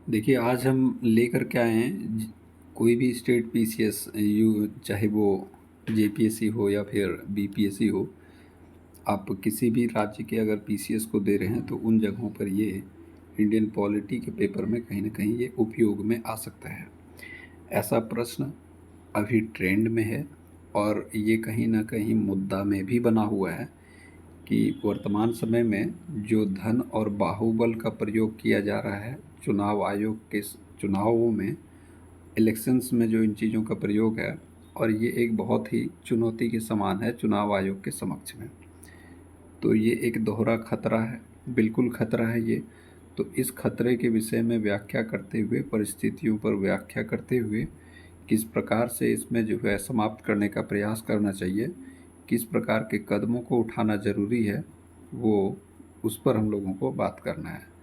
देखिए, आज हम लेकर के आए हैं कोई भी स्टेट पीसीएस चाहे वो जेपीएससी हो या फिर बीपीएससी हो। आप किसी भी राज्य के अगर पीसीएस को दे रहे हैं तो उन जगहों पर ये इंडियन पॉलिटी के पेपर में कहीं ना कहीं ये उपयोग में आ सकता है। ऐसा प्रश्न अभी ट्रेंड में है और ये कहीं ना कहीं मुद्दा में भी बना हुआ है कि वर्तमान समय में जो धन और बाहुबल का प्रयोग किया जा रहा है चुनाव आयोग के चुनावों में, इलेक्शंस में जो इन चीज़ों का प्रयोग है, और ये एक बहुत ही चुनौती के समान है चुनाव आयोग के समक्ष में। तो ये एक दोहरा खतरा है, बिल्कुल खतरा है ये। तो इस खतरे के विषय में व्याख्या करते हुए, परिस्थितियों पर व्याख्या करते हुए, किस प्रकार से इसमें जो है समाप्त करने का प्रयास करना चाहिए, किस प्रकार के कदमों को उठाना ज़रूरी है, वो उस पर हम लोगों को बात करना है।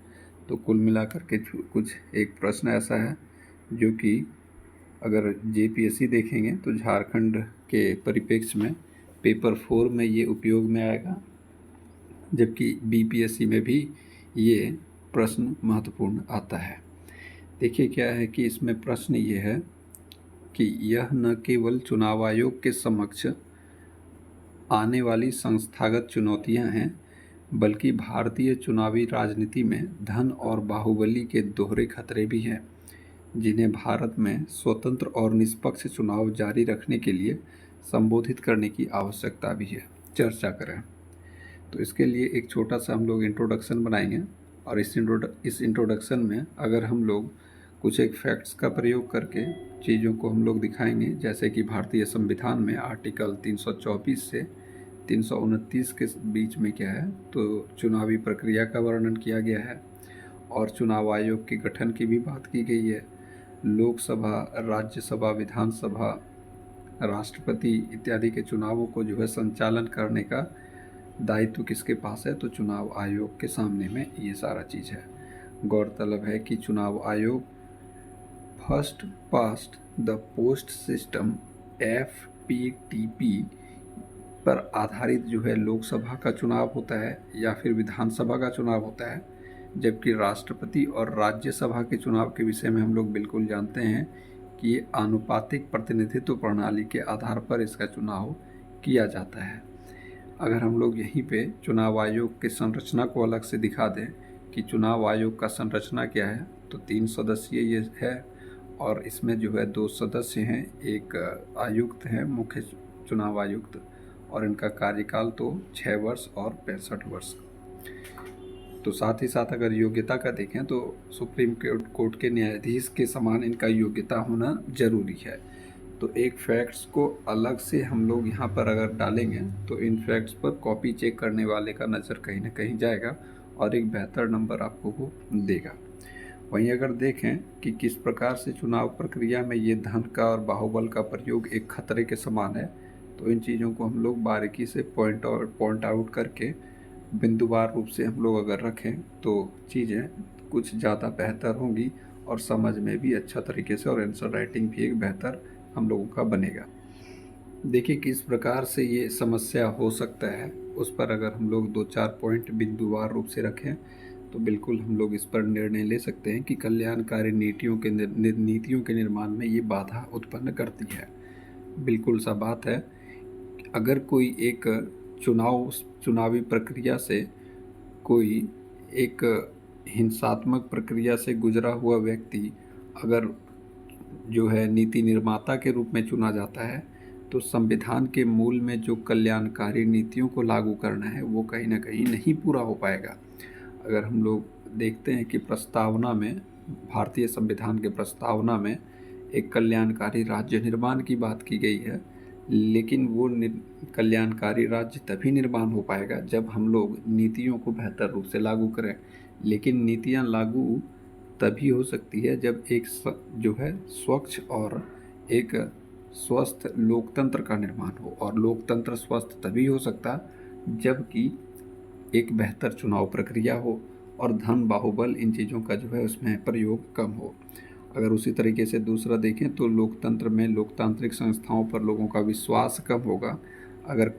तो कुल मिलाकर के कुछ एक प्रश्न ऐसा है जो कि अगर जेपीएससी देखेंगे तो झारखंड के परिप्रेक्ष्य में पेपर 4 में ये उपयोग में आएगा, जबकि बीपीएससी में भी ये प्रश्न महत्वपूर्ण आता है। देखिए क्या है कि इसमें प्रश्न ये है कि यह न केवल चुनाव आयोग के समक्ष आने वाली संस्थागत चुनौतियां हैं, बल्कि भारतीय चुनावी राजनीति में धन और बाहुबली के दोहरे खतरे भी हैं, जिन्हें भारत में स्वतंत्र और निष्पक्ष चुनाव जारी रखने के लिए संबोधित करने की आवश्यकता भी है। चर्चा करें तो इसके लिए एक छोटा सा हम लोग इंट्रोडक्शन बनाएंगे, और इस इंट्रोडक्शन में अगर हम लोग कुछ एक फैक्ट्स का प्रयोग करके चीज़ों को हम लोग दिखाएंगे, जैसे कि भारतीय संविधान में आर्टिकल 324 से 329 के बीच में क्या है तो चुनावी प्रक्रिया का वर्णन किया गया है, और चुनाव आयोग के गठन की भी बात की गई है। लोकसभा, राज्यसभा, विधानसभा, राष्ट्रपति इत्यादि के चुनावों को जो है संचालन करने का दायित्व किसके पास है, तो चुनाव आयोग के सामने में ये सारा चीज़ है। गौरतलब है कि चुनाव आयोग first past the post system FPTP पर आधारित जो है लोकसभा का चुनाव होता है या फिर विधानसभा का चुनाव होता है, जबकि राष्ट्रपति और राज्यसभा के चुनाव के विषय में हम लोग बिल्कुल जानते हैं कि ये आनुपातिक प्रतिनिधित्व प्रणाली के आधार पर इसका चुनाव किया जाता है। अगर हम लोग यहीं पे चुनाव आयोग की संरचना को अलग से दिखा दें कि चुनाव आयोग का संरचना क्या है, तो 3 सदस्यीय ये है, और इसमें जो है 2 सदस्य हैं, एक आयुक्त हैं, मुख्य चुनाव आयुक्त, और इनका कार्यकाल तो 6 वर्ष और 65 वर्ष। तो साथ ही साथ अगर योग्यता का देखें तो सुप्रीम कोर्ट के न्यायाधीश के समान इनका योग्यता होना जरूरी है। तो एक फैक्ट्स को अलग से हम लोग यहाँ पर अगर डालेंगे तो इन फैक्ट्स पर कॉपी चेक करने वाले का नज़र कहीं ना कहीं जाएगा और एक बेहतर नंबर आपको वो देगा। वहीं अगर देखें कि किस प्रकार से चुनाव प्रक्रिया में ये धन का और बाहुबल का प्रयोग एक खतरे के समान है, तो इन चीज़ों को हम लोग बारीकी से पॉइंट आउट करके बिंदुवार रूप से हम लोग अगर रखें तो चीज़ें कुछ ज़्यादा बेहतर होंगी और समझ में भी अच्छा तरीके से, और आंसर राइटिंग भी एक बेहतर हम लोगों का बनेगा। देखिए किस प्रकार से ये समस्या हो सकता है, उस पर अगर हम लोग 2-4 पॉइंट बिंदुवार रूप से रखें तो बिल्कुल हम लोग इस पर निर्णय ले सकते हैं कि कल्याणकारी नीतियों के निर्माण में ये बाधा उत्पन्न करती है। बिल्कुल सा बात है, अगर कोई एक चुनावी प्रक्रिया से कोई एक हिंसात्मक प्रक्रिया से गुजरा हुआ व्यक्ति अगर जो है नीति निर्माता के रूप में चुना जाता है, तो संविधान के मूल में जो कल्याणकारी नीतियों को लागू करना है वो कहीं ना कहीं नहीं पूरा हो पाएगा। अगर हम लोग देखते हैं कि प्रस्तावना में, भारतीय संविधान के प्रस्तावना में एक कल्याणकारी राज्य निर्माण की बात की गई है, लेकिन वो कल्याणकारी राज्य तभी निर्माण हो पाएगा जब हम लोग नीतियों को बेहतर रूप से लागू करें। लेकिन नीतियां लागू तभी हो सकती है जब एक जो है स्वच्छ और एक स्वस्थ लोकतंत्र का निर्माण हो, और लोकतंत्र स्वस्थ तभी हो सकता जबकि एक बेहतर चुनाव प्रक्रिया हो और धन बाहुबल इन चीज़ों का जो है उसमें प्रयोग कम हो। अगर उसी तरीके से दूसरा देखें तो लोकतंत्र में लोकतांत्रिक संस्थाओं पर लोगों का विश्वास कम होगा। अगर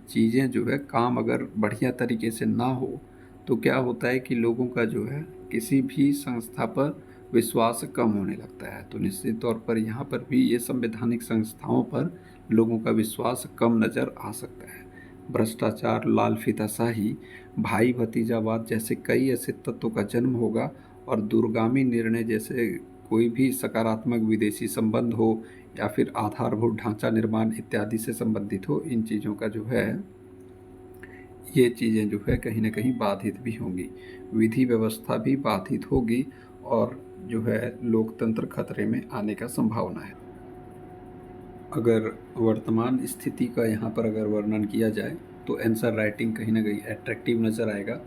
चीज़ें जो है काम अगर बढ़िया तरीके से ना हो तो क्या होता है कि लोगों का जो है किसी भी संस्था पर विश्वास कम होने लगता है। तो निश्चित तौर पर यहाँ पर भी ये संवैधानिक संस्थाओं पर लोगों का विश्वास कम नज़र आ सकता है। भ्रष्टाचार, लाल फीताशाही, भाई भतीजावाद जैसे कई ऐसे तत्वों का जन्म होगा और दूरगामी निर्णय जैसे कोई भी सकारात्मक विदेशी संबंध हो या फिर आधारभूत ढांचा निर्माण इत्यादि से संबंधित हो, इन चीज़ों का जो है ये चीज़ें जो है कहीं ना कहीं बाधित भी होंगी, विधि व्यवस्था भी बाधित होगी और जो है लोकतंत्र खतरे में आने का संभावना है। अगर वर्तमान स्थिति का यहाँ पर अगर वर्णन किया जाए तो आंसर राइटिंग कहीं ना कहीं अट्रैक्टिव नज़र आएगा।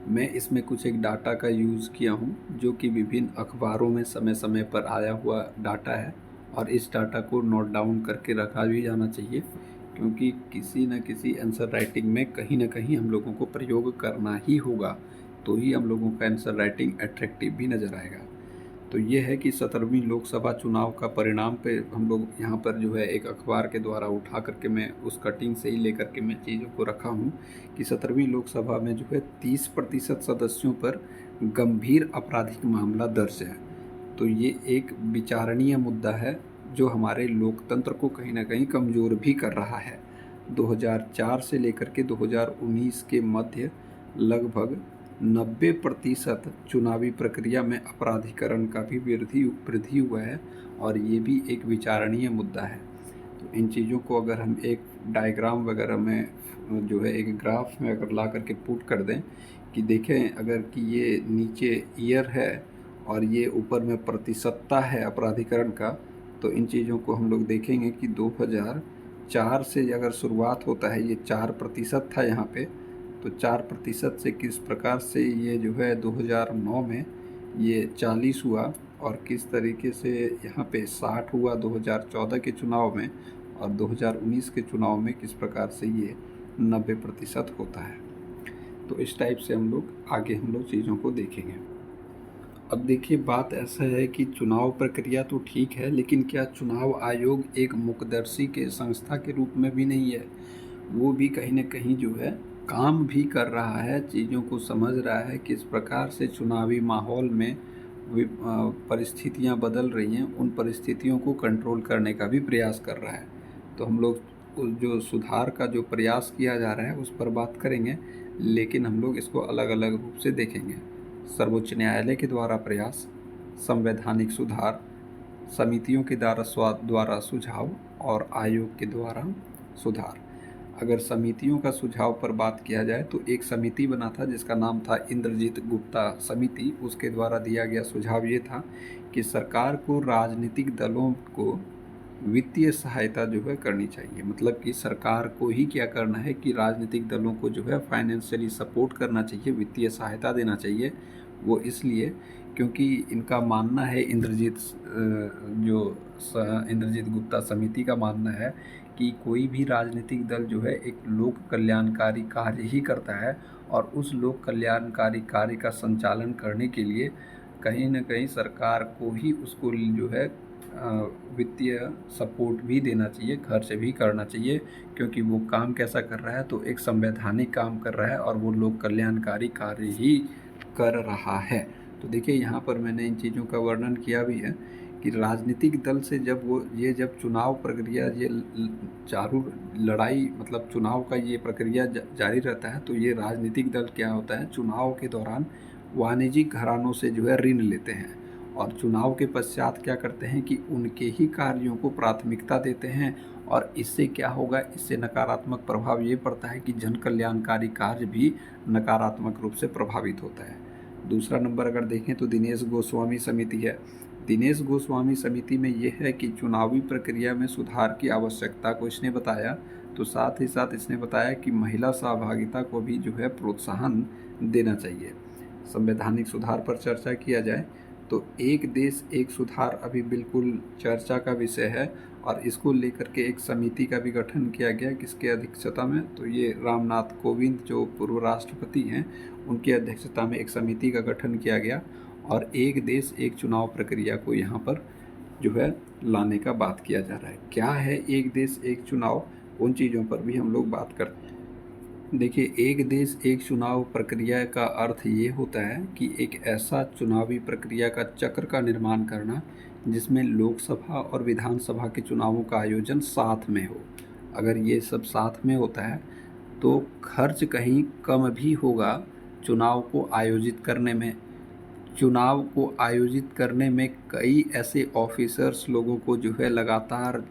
मैं इसमें कुछ एक डाटा का यूज़ किया हूँ जो कि विभिन्न अखबारों में समय समय पर आया हुआ डाटा है और इस डाटा को नोट डाउन करके रखा भी जाना चाहिए, क्योंकि किसी न किसी आंसर राइटिंग में कहीं ना कहीं हम लोगों को प्रयोग करना ही होगा, तो ही हम लोगों का आंसर राइटिंग अट्रैक्टिव भी नज़र आएगा। तो ये है कि 17वीं लोकसभा चुनाव का परिणाम पे हम लोग यहाँ पर जो है एक अखबार के द्वारा उठा करके मैं उस कटिंग से ही लेकर के मैं चीज़ों को रखा हूँ कि 17वीं लोकसभा में जो है 30% सदस्यों पर गंभीर आपराधिक मामला दर्ज है। तो ये एक विचारणीय मुद्दा है जो हमारे लोकतंत्र को कहीं ना कहीं कमज़ोर भी कर रहा है। 2004 से लेकर के 2019 के मध्य लगभग 90% चुनावी प्रक्रिया में अपराधीकरण का भी वृद्धि हुआ है और ये भी एक विचारणीय मुद्दा है। तो इन चीज़ों को अगर हम एक डायग्राम वगैरह में जो है एक ग्राफ में अगर ला करके पुट कर दें कि देखें अगर कि ये नीचे ईयर है और ये ऊपर में प्रतिशतता है अपराधीकरण का, तो इन चीज़ों को हम लोग देखेंगे कि 2004 से अगर शुरुआत होता है, ये 4% था यहाँ पे, तो 4% से किस प्रकार से ये जो है 2009 में ये 40 हुआ और किस तरीके से यहाँ पे 60 हुआ 2014 के चुनाव में और 2019 के चुनाव में किस प्रकार से ये 90% होता है। तो इस टाइप से हम लोग चीज़ों को देखेंगे। अब देखिए बात ऐसा है कि चुनाव प्रक्रिया तो ठीक है, लेकिन क्या चुनाव आयोग एक मुकदर्शी के संस्था के रूप में भी नहीं है? वो भी कहीं ना कहीं जो है काम भी कर रहा है, चीज़ों को समझ रहा है किस प्रकार से चुनावी माहौल में परिस्थितियां बदल रही हैं, उन परिस्थितियों को कंट्रोल करने का भी प्रयास कर रहा है। तो हम लोग जो सुधार का जो प्रयास किया जा रहा है उस पर बात करेंगे, लेकिन हम लोग इसको अलग अलग रूप से देखेंगे। सर्वोच्च न्यायालय के द्वारा प्रयास, संवैधानिक सुधार, समितियों के द्वारा सुझाव और आयोग के द्वारा सुधार। अगर समितियों का सुझाव पर बात किया जाए तो एक समिति बना था जिसका नाम था इंद्रजीत गुप्ता समिति। उसके द्वारा दिया गया सुझाव ये था कि सरकार को राजनीतिक दलों को वित्तीय सहायता जो है करनी चाहिए। मतलब कि सरकार को ही क्या करना है कि राजनीतिक दलों को जो है फाइनेंशियली सपोर्ट करना चाहिए, वित्तीय सहायता देना चाहिए। वो इसलिए क्योंकि इनका मानना है, इंद्रजीत गुप्ता समिति का मानना है कि कोई भी राजनीतिक दल जो है एक लोक कल्याणकारी कार्य ही करता है और उस लोक कल्याणकारी कार्य का संचालन करने के लिए कहीं ना कहीं सरकार को ही उसको जो है वित्तीय सपोर्ट भी देना चाहिए, खर्च भी करना चाहिए, क्योंकि वो काम कैसा कर रहा है, तो एक संवैधानिक काम कर रहा है और वो लोक कल्याणकारी कार्य ही कर रहा है। तो देखिए यहाँ पर मैंने इन चीज़ों का वर्णन किया भी है कि राजनीतिक दल से जब चुनाव प्रक्रिया ये चारू लड़ाई मतलब चुनाव का ये प्रक्रिया जारी रहता है, तो ये राजनीतिक दल क्या होता है, चुनाव के दौरान वाणिज्यिक घरानों से जो है ऋण लेते हैं और चुनाव के पश्चात क्या करते हैं कि उनके ही कार्यों को प्राथमिकता देते हैं और इससे क्या होगा, इससे नकारात्मक प्रभाव ये पड़ता है कि जन कल्याणकारी कार्य भी नकारात्मक रूप से प्रभावित होता है। दूसरा नंबर अगर देखें तो दिनेश गोस्वामी समिति है। दिनेश गोस्वामी समिति में ये है कि चुनावी प्रक्रिया में सुधार की आवश्यकता को इसने बताया, तो साथ ही साथ इसने बताया कि महिला सहभागिता को भी जो है प्रोत्साहन देना चाहिए। संवैधानिक सुधार पर चर्चा किया जाए तो एक देश एक सुधार अभी बिल्कुल चर्चा का विषय है और इसको लेकर के एक समिति का भी गठन किया गया, किसके अध्यक्षता में, तो ये रामनाथ कोविंद जो पूर्व राष्ट्रपति हैं उनकी अध्यक्षता में एक समिति का गठन किया गया और एक देश एक चुनाव प्रक्रिया को यहाँ पर जो है लाने का बात किया जा रहा है। क्या है एक देश एक चुनाव, उन चीज़ों पर भी हम लोग बात करते हैं। देखिए, एक देश एक चुनाव प्रक्रिया का अर्थ ये होता है कि एक ऐसा चुनावी प्रक्रिया का चक्र का निर्माण करना जिसमें लोकसभा और विधानसभा के चुनावों का आयोजन साथ में हो। अगर ये सब साथ में होता है तो खर्च कहीं कम भी होगा चुनाव को आयोजित करने में। चुनाव को आयोजित करने में कई ऐसे ऑफिसर्स लोगों को जो है लगातार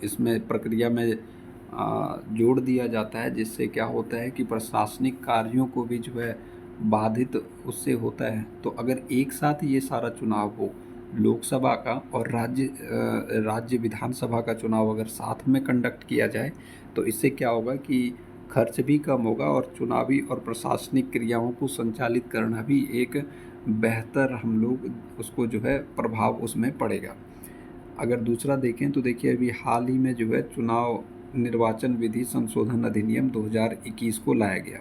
इसमें प्रक्रिया में जोड़ दिया जाता है, जिससे क्या होता है कि प्रशासनिक कार्यों को भी जो है बाधित उससे होता है। तो अगर एक साथ ये सारा चुनाव हो, लोकसभा का और राज्य विधानसभा का चुनाव अगर साथ में कंडक्ट किया जाए तो इससे क्या होगा कि खर्च भी कम होगा और चुनावी और प्रशासनिक क्रियाओं को संचालित करना भी एक बेहतर हम लोग उसको जो है प्रभाव उसमें पड़ेगा। अगर दूसरा देखें तो देखिए, अभी हाल ही में जो है चुनाव निर्वाचन विधि संशोधन अधिनियम 2021 को लाया गया।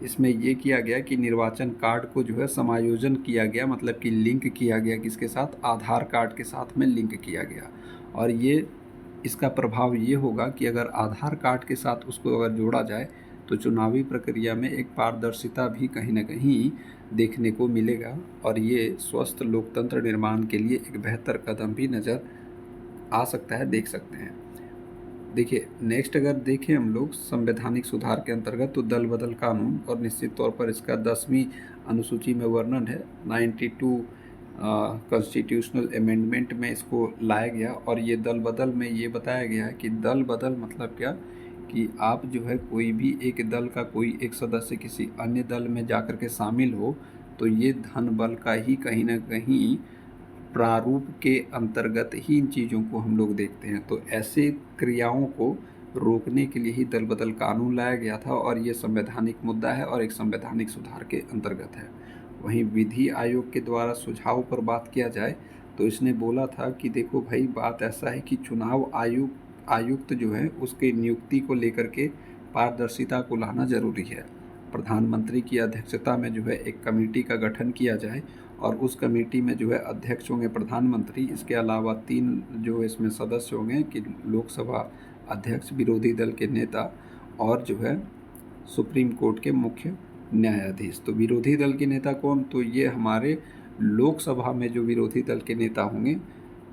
इसमें ये किया गया कि निर्वाचन कार्ड को जो है समायोजन किया गया, मतलब कि लिंक किया गया, किसके साथ? आधार कार्ड के साथ में लिंक किया गया। और ये इसका प्रभाव ये होगा कि अगर आधार कार्ड के साथ उसको अगर जोड़ा जाए तो चुनावी प्रक्रिया में एक पारदर्शिता भी कहीं ना कहीं देखने को मिलेगा और ये स्वस्थ लोकतंत्र निर्माण के लिए एक बेहतर कदम भी नज़र आ सकता है, देख सकते हैं। देखिए, नेक्स्ट अगर देखें हम लोग संवैधानिक सुधार के अंतर्गत तो दल बदल कानून, और निश्चित तौर पर इसका 10वीं अनुसूची में वर्णन है। 92 कॉन्स्टिट्यूशनल अमेंडमेंट में इसको लाया गया और ये दल बदल में ये बताया गया है कि दल बदल मतलब क्या, कि आप जो है कोई भी एक दल का कोई एक सदस्य किसी अन्य दल में जाकर के शामिल हो तो ये धन बल का ही कहीं ना कहीं प्रारूप के अंतर्गत ही इन चीज़ों को हम लोग देखते हैं। तो ऐसे क्रियाओं को रोकने के लिए ही दल बदल कानून लाया गया था और ये संवैधानिक मुद्दा है और एक संवैधानिक सुधार के अंतर्गत है। वहीं विधि आयोग के द्वारा सुझाव पर बात किया जाए तो इसने बोला था कि देखो भाई, बात ऐसा है कि चुनाव आयुक्त जो है उसके नियुक्ति को लेकर के पारदर्शिता को लाना ज़रूरी है। प्रधानमंत्री की अध्यक्षता में जो है एक कमेटी का गठन किया जाए और उस कमेटी में जो है अध्यक्ष होंगे प्रधानमंत्री। इसके अलावा 3 जो इसमें सदस्य होंगे कि लोकसभा अध्यक्ष, विरोधी दल के नेता और जो है सुप्रीम कोर्ट के मुख्य न्यायाधीश। तो विरोधी दल के नेता कौन? तो ये हमारे लोकसभा में जो विरोधी दल के नेता होंगे,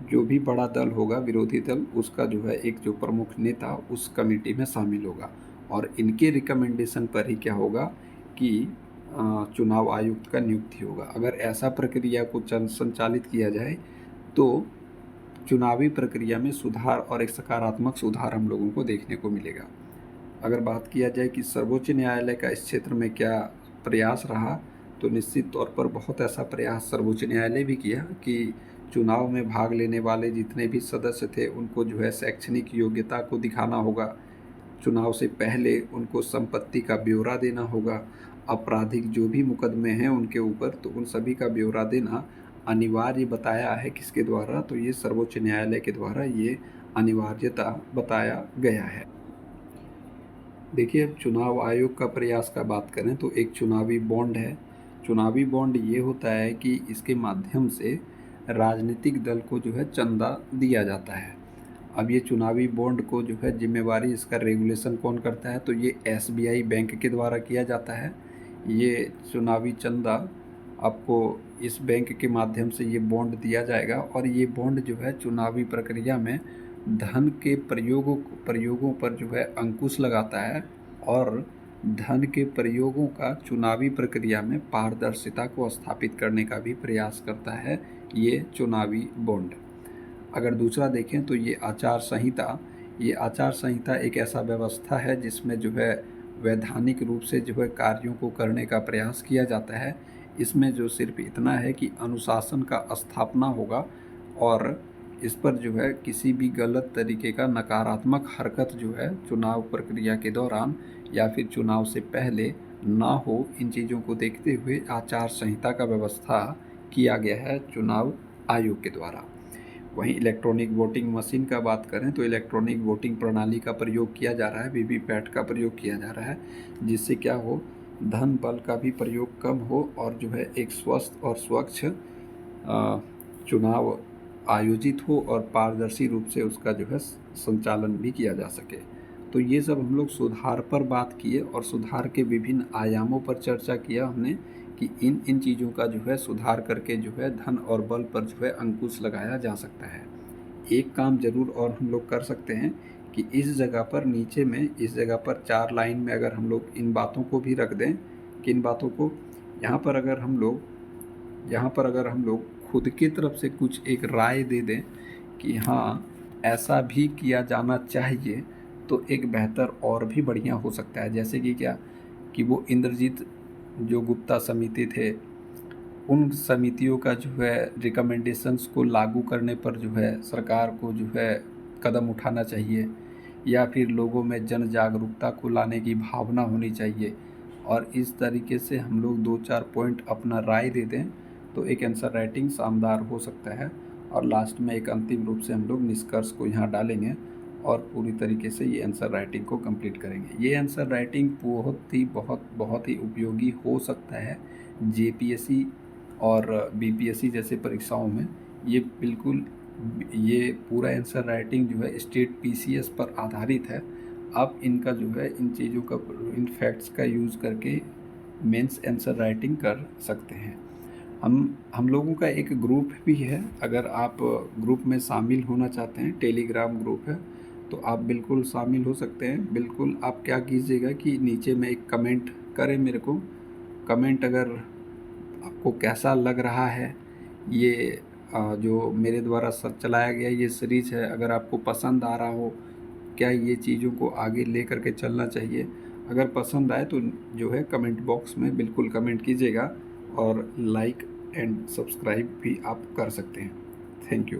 जो भी बड़ा दल होगा विरोधी दल, उसका जो है एक जो प्रमुख नेता उस कमेटी में शामिल होगा और इनके रिकमेंडेशन पर ही क्या होगा कि चुनाव आयुक्त का नियुक्ति होगा। अगर ऐसा प्रक्रिया को संचालित किया जाए तो चुनावी प्रक्रिया में सुधार और एक सकारात्मक सुधार हम लोगों को देखने को मिलेगा। अगर बात किया जाए कि सर्वोच्च न्यायालय का इस क्षेत्र में क्या प्रयास रहा, तो निश्चित तौर पर बहुत ऐसा प्रयास सर्वोच्च न्यायालय भी किया कि चुनाव में भाग लेने वाले जितने भी सदस्य थे उनको जो है शैक्षणिक योग्यता को दिखाना होगा, चुनाव से पहले उनको संपत्ति का ब्यौरा देना होगा, आपराधिक जो भी मुकदमे हैं उनके ऊपर तो उन सभी का ब्यौरा देना अनिवार्य बताया है। किसके द्वारा? तो ये सर्वोच्च न्यायालय के द्वारा ये अनिवार्यता बताया गया है। देखिए, अब चुनाव आयोग का प्रयास का बात करें तो एक चुनावी बॉन्ड है। चुनावी बॉन्ड ये होता है कि इसके माध्यम से राजनीतिक दल को जो है चंदा दिया जाता है। अब ये चुनावी बॉन्ड को जो है जिम्मेवारी इसका रेगुलेशन कौन करता है? तो ये SBI बैंक के द्वारा किया जाता है। ये चुनावी चंदा आपको इस बैंक के माध्यम से ये बॉन्ड दिया जाएगा और ये बॉन्ड जो है चुनावी प्रक्रिया में धन के प्रयोगों पर जो है अंकुश लगाता है और धन के प्रयोगों का चुनावी प्रक्रिया में पारदर्शिता को स्थापित करने का भी प्रयास करता है ये चुनावी बॉन्ड। अगर दूसरा देखें तो ये आचार संहिता एक ऐसा व्यवस्था है जिसमें जो है वैधानिक रूप से जो है कार्यों को करने का प्रयास किया जाता है। इसमें जो सिर्फ इतना है कि अनुशासन का स्थापना होगा और इस पर जो है किसी भी गलत तरीके का नकारात्मक हरकत जो है चुनाव प्रक्रिया के दौरान या फिर चुनाव से पहले ना हो, इन चीज़ों को देखते हुए आचार संहिता का व्यवस्था किया गया है चुनाव आयोग के द्वारा। वहीं इलेक्ट्रॉनिक वोटिंग मशीन का बात करें तो इलेक्ट्रॉनिक वोटिंग प्रणाली का प्रयोग किया जा रहा है, वीवीपैट का प्रयोग किया जा रहा है, जिससे क्या हो, धन बल का भी प्रयोग कम हो और जो है एक स्वस्थ और स्वच्छ चुनाव आयोजित हो और पारदर्शी रूप से उसका जो है संचालन भी किया जा सके। तो ये सब हम लोग सुधार पर बात किए और सुधार के विभिन्न आयामों पर चर्चा किया हमने कि इन इन चीज़ों का जो है सुधार करके जो है धन और बल पर जो है अंकुश लगाया जा सकता है। एक काम ज़रूर और हम लोग कर सकते हैं कि इस जगह पर नीचे में, इस जगह पर 4 लाइन में अगर हम लोग इन बातों को भी रख दें, किन बातों को, यहाँ पर अगर हम लोग खुद की तरफ से कुछ एक राय दे दें कि हाँ ऐसा भी किया जाना चाहिए, तो एक बेहतर और भी बढ़िया हो सकता है। जैसे कि क्या, कि वो इंद्रजीत जो गुप्ता समिति थे, उन समितियों का जो है रिकमेंडेशंस को लागू करने पर जो है सरकार को जो है कदम उठाना चाहिए, या फिर लोगों में जन जागरूकता को लाने की भावना होनी चाहिए। और इस तरीके से हम लोग 2-4 पॉइंट अपना राय दे दें तो एक आंसर राइटिंग शानदार हो सकता है। और लास्ट में एक अंतिम रूप से हम लोग निष्कर्ष को यहाँ डालेंगे और पूरी तरीके से ये आंसर राइटिंग को कंप्लीट करेंगे। ये आंसर राइटिंग बहुत ही उपयोगी हो सकता है जेपीएससी और बीपीएससी जैसे परीक्षाओं में। ये बिल्कुल, ये पूरा आंसर राइटिंग जो है स्टेट पीसीएस पर आधारित है। आप इनका जो है इन चीज़ों का, इन फैक्ट्स का यूज़ करके मेंस आंसर राइटिंग कर सकते हैं। हम लोगों का एक ग्रुप भी है, अगर आप ग्रुप में शामिल होना चाहते हैं, टेलीग्राम ग्रुप है, तो आप बिल्कुल शामिल हो सकते हैं। बिल्कुल आप क्या कीजिएगा कि नीचे में एक कमेंट करें मेरे को। कमेंट अगर आपको कैसा लग रहा है ये जो मेरे द्वारा चलाया गया ये सीरीज़ है, अगर आपको पसंद आ रहा हो, क्या ये चीज़ों को आगे ले करके चलना चाहिए, अगर पसंद आए तो जो है कमेंट बॉक्स में बिल्कुल कमेंट कीजिएगा और लाइक एंड सब्सक्राइब भी आप कर सकते हैं। Thank you.